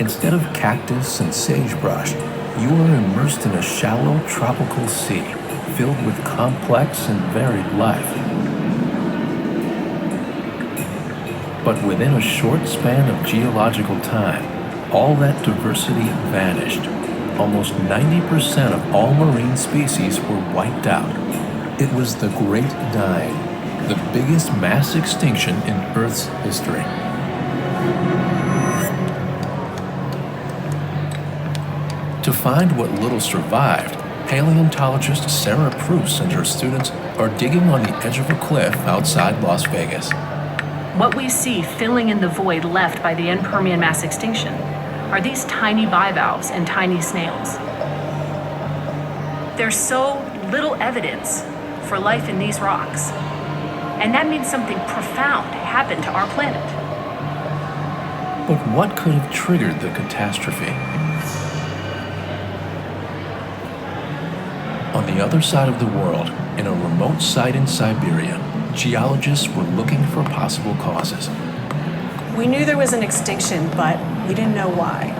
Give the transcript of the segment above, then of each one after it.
Instead of cactus and sagebrush, you are immersed in a shallow tropical sea filled with complex and varied life. But within a short span of geological time, all that diversity vanished. Almost 90% of all marine species were wiped out. It was the Great Dying, the biggest mass extinction in Earth's history. To find what little survived, paleontologist Sarah Pruce and her students are digging on the edge of a cliff outside Las Vegas. What we see filling in the void left by the end Permian mass extinction are these tiny bivalves and tiny snails. There's so little evidence for life in these rocks, and that means something profound happened to our planet. But what could have triggered the catastrophe? On the other side of the world, in a remote site in Siberia, geologists were looking for possible causes. We knew there was an extinction, but we didn't know why.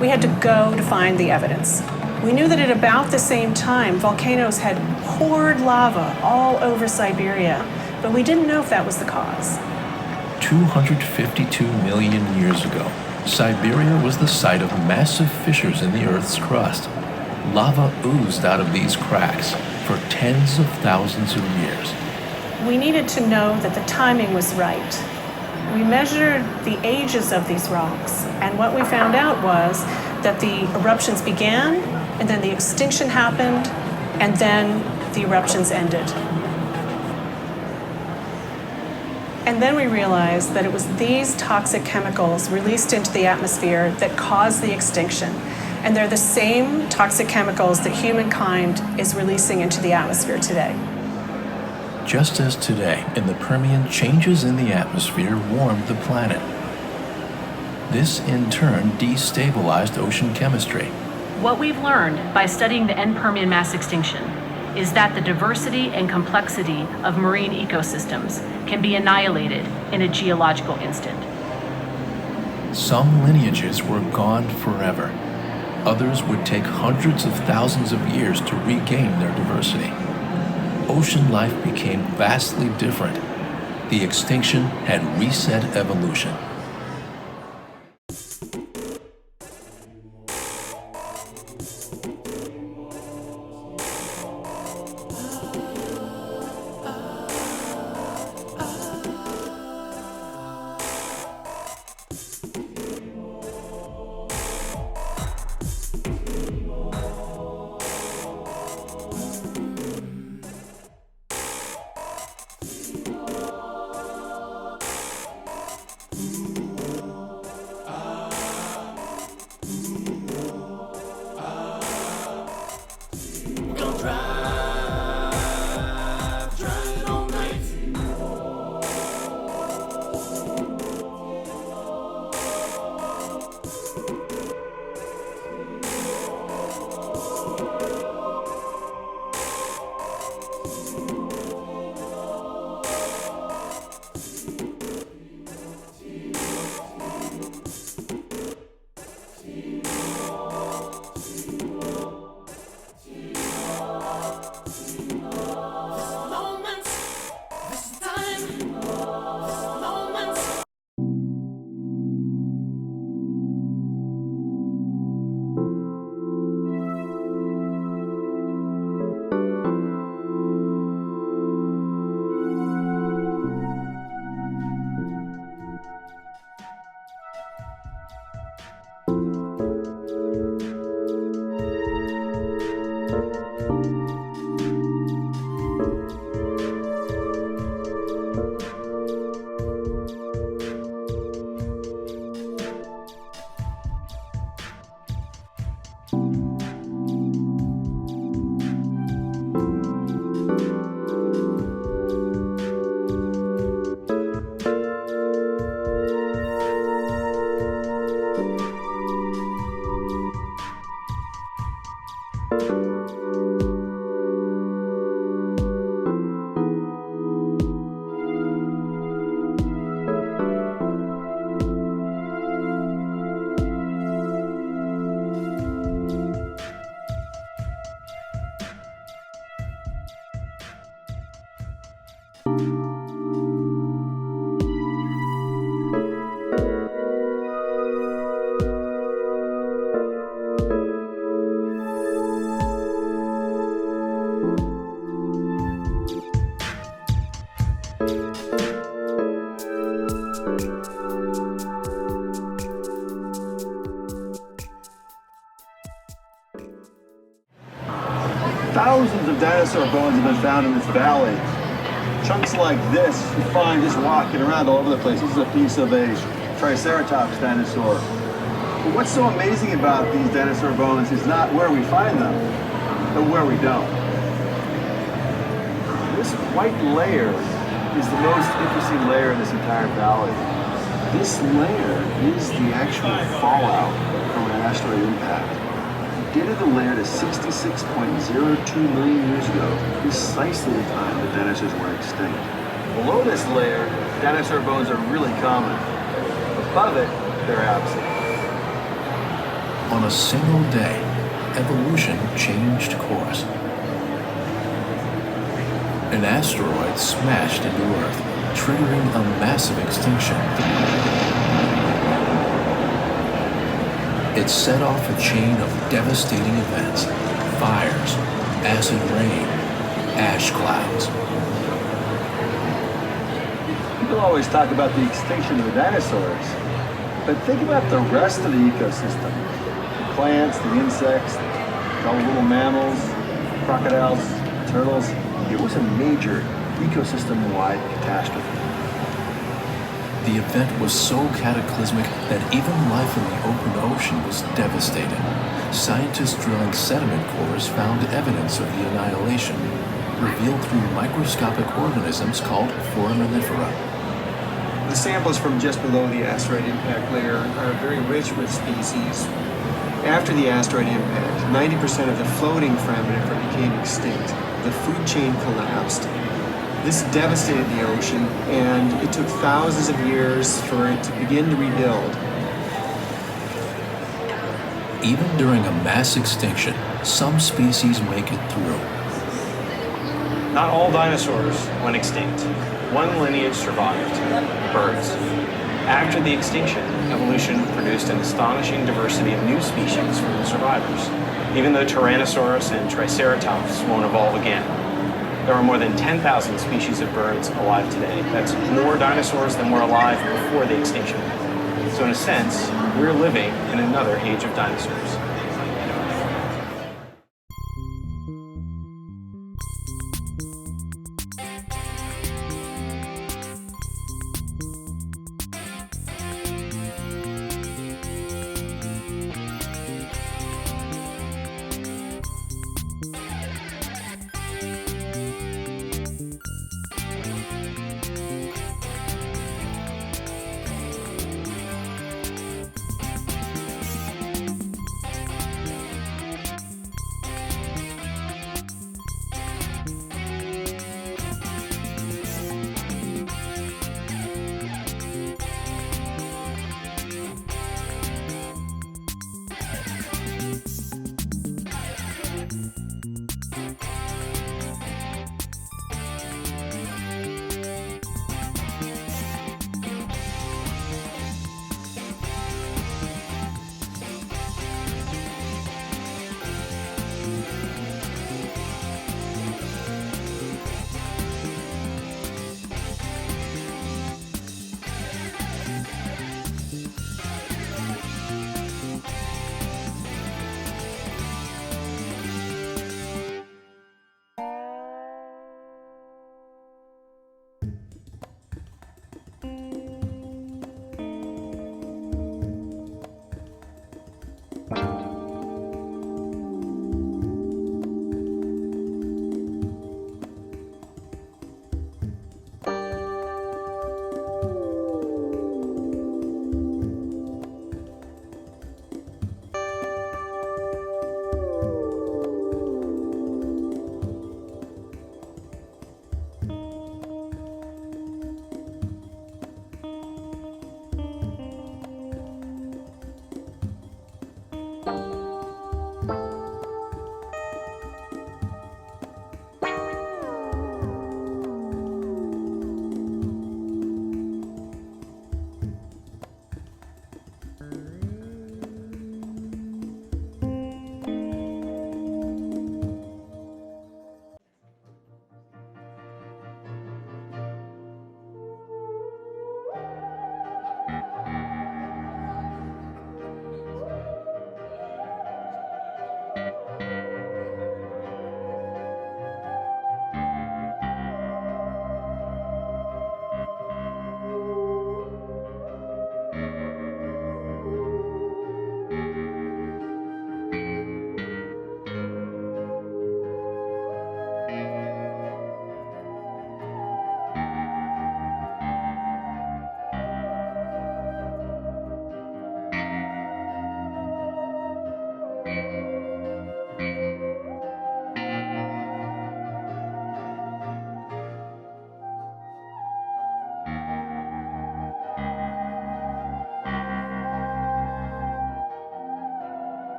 We had to go to find the evidence. We knew that at about the same time, volcanoes had poured lava all over Siberia, but we didn't know if that was the cause. 252 million years ago, Siberia was the site of massive fissures in the Earth's crust. Lava oozed out of these cracks for tens of thousands of years. We needed to know that the timing was right. We measured the ages of these rocks, and what we found out was that the eruptions began, and then the extinction happened, and then the eruptions ended. And then we realized that it was these toxic chemicals released into the atmosphere that caused the extinction. And they're the same toxic chemicals that humankind is releasing into the atmosphere today. Just as today, in the Permian, changes in the atmosphere warmed the planet. This, in turn, destabilized ocean chemistry. What we've learned by studying the end Permian mass extinction is that the diversity and complexity of marine ecosystems can be annihilated in a geological instant. Some lineages were gone forever. Others would take hundreds of thousands of years to regain their diversity. Ocean life became vastly different. The extinction had reset evolution. Thousands of dinosaur bones have been found in this valley. Chunks like this you find just walking around all over the place. This is a piece of a Triceratops dinosaur. But what's so amazing about these dinosaur bones is not where we find them, but where we don't. This white layer is the most interesting layer in this entire valley. This layer is the actual fallout from an asteroid impact. Dated the layer to 66.02 million years ago, precisely the time the dinosaurs were extinct. Below this layer, dinosaur bones are really common. Above it, they're absent. On a single day, evolution changed course. An asteroid smashed into Earth, triggering a massive extinction. It set off a chain of devastating events: fires, acid rain, ash clouds. People always talk about the extinction of the dinosaurs, but think about the rest of the ecosystem. The plants, the insects, all the little mammals, crocodiles, turtles. It was a major ecosystem-wide catastrophe. The event was so cataclysmic that even life in the open ocean was devastated. Scientists drilling sediment cores found evidence of the annihilation, revealed through microscopic organisms called foraminifera. The samples from just below the asteroid impact layer are very rich with species. After the asteroid impact, 90% of the floating foraminifera became extinct. The food chain collapsed. This devastated the ocean, and it took thousands of years for it to begin to rebuild. Even during a mass extinction, some species make it through. Not all dinosaurs went extinct. One lineage survived, birds. After the extinction, evolution produced an astonishing diversity of new species from the survivors. Even though Tyrannosaurus and Triceratops won't evolve again, there are more than 10,000 species of birds alive today. That's more dinosaurs than were alive before the extinction. So in a sense, we're living in another age of dinosaurs.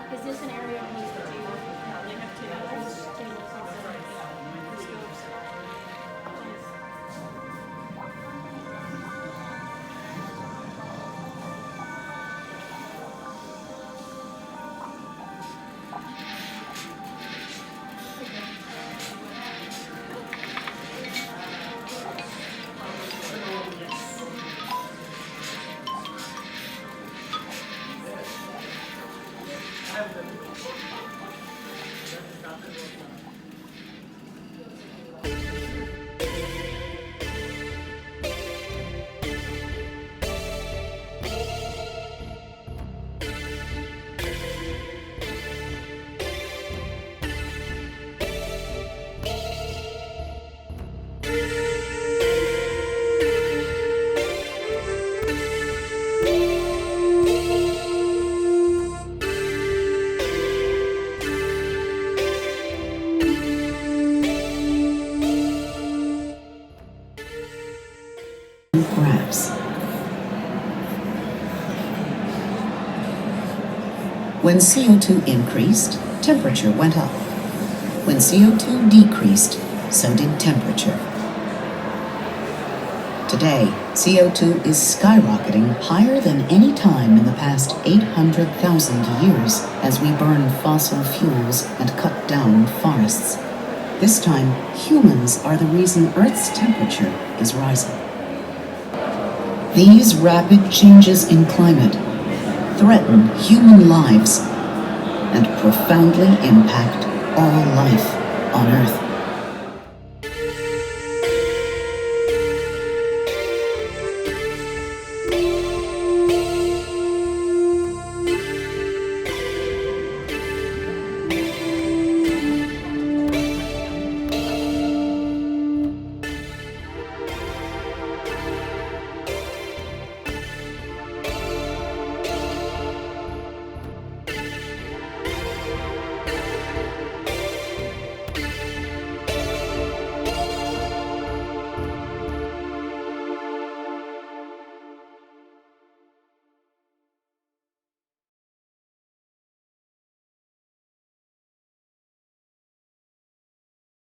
Is this an area we need to do? They have two tables instead of microscopes. Graphs. When CO2 increased, temperature went up. When CO2 decreased, so did temperature. Today, CO2 is skyrocketing higher than any time in the past 800,000 years as we burn fossil fuels and cut down forests. This time, humans are the reason Earth's temperature is rising. These rapid changes in climate threaten human lives and profoundly impact all life on Earth.